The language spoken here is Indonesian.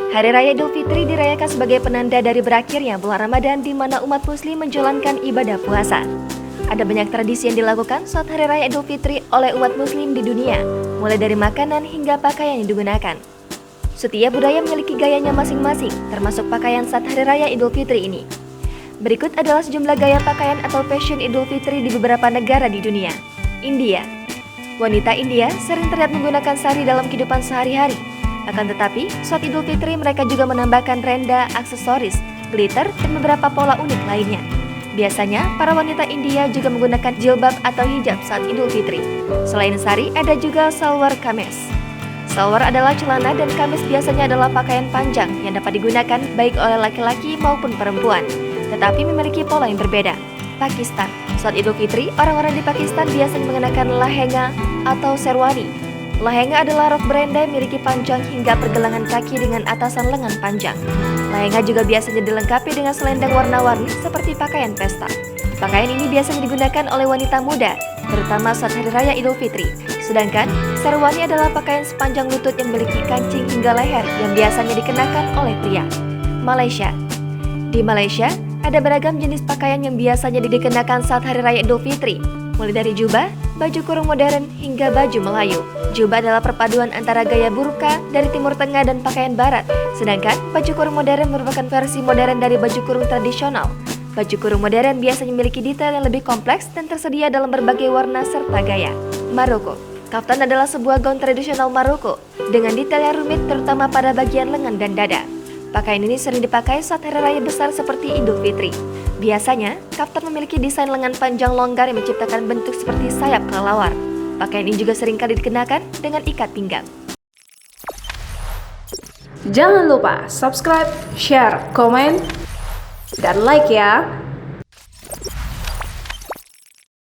Hari Raya Idul Fitri dirayakan sebagai penanda dari berakhirnya bulan Ramadan di mana umat muslim menjalankan ibadah puasa. Ada banyak tradisi yang dilakukan saat Hari Raya Idul Fitri oleh umat muslim di dunia, mulai dari makanan hingga pakaian yang digunakan. Setiap budaya memiliki gayanya masing-masing, termasuk pakaian saat Hari Raya Idul Fitri ini. Berikut adalah sejumlah gaya pakaian atau fashion Idul Fitri di beberapa negara di dunia. India. Wanita India sering terlihat menggunakan sari dalam kehidupan sehari-hari. Akan tetapi, saat Idul Fitri mereka juga menambahkan renda, aksesoris, glitter, dan beberapa pola unik lainnya. Biasanya, para wanita India juga menggunakan jilbab atau hijab saat Idul Fitri. Selain sari, ada juga salwar kameez. Salwar adalah celana dan kameez biasanya adalah pakaian panjang yang dapat digunakan baik oleh laki-laki maupun perempuan, tetapi memiliki pola yang berbeda. Pakistan. Saat Idul Fitri, orang-orang di Pakistan biasanya mengenakan lehenga atau sherwani. Lehenga adalah rok berendai memiliki panjang hingga pergelangan kaki dengan atasan lengan panjang. Lehenga juga biasanya dilengkapi dengan selendang warna-warni seperti pakaian pesta. Pakaian ini biasanya digunakan oleh wanita muda, terutama saat Hari Raya Idul Fitri. Sedangkan, sherwani adalah pakaian sepanjang lutut yang memiliki kancing hingga leher yang biasanya dikenakan oleh pria. Malaysia. Di Malaysia, ada beragam jenis pakaian yang biasanya dikenakan saat Hari Raya Idul Fitri, mulai dari jubah, baju kurung modern, hingga baju Melayu. Jubah adalah perpaduan antara gaya burka dari Timur Tengah dan pakaian Barat, sedangkan baju kurung modern merupakan versi modern dari baju kurung tradisional. Baju kurung modern biasanya memiliki detail yang lebih kompleks dan tersedia dalam berbagai warna serta gaya. Maroko. Kaftan adalah sebuah gaun tradisional Maroko dengan detail yang rumit terutama pada bagian lengan dan dada. Pakaian ini sering dipakai saat hari raya besar seperti Idul Fitri. Biasanya, kaftan memiliki desain lengan panjang longgar yang menciptakan bentuk seperti sayap kelelawar. Pakaian ini juga seringkali dikenakan dengan ikat pinggang. Jangan lupa subscribe, share, komen, dan like ya!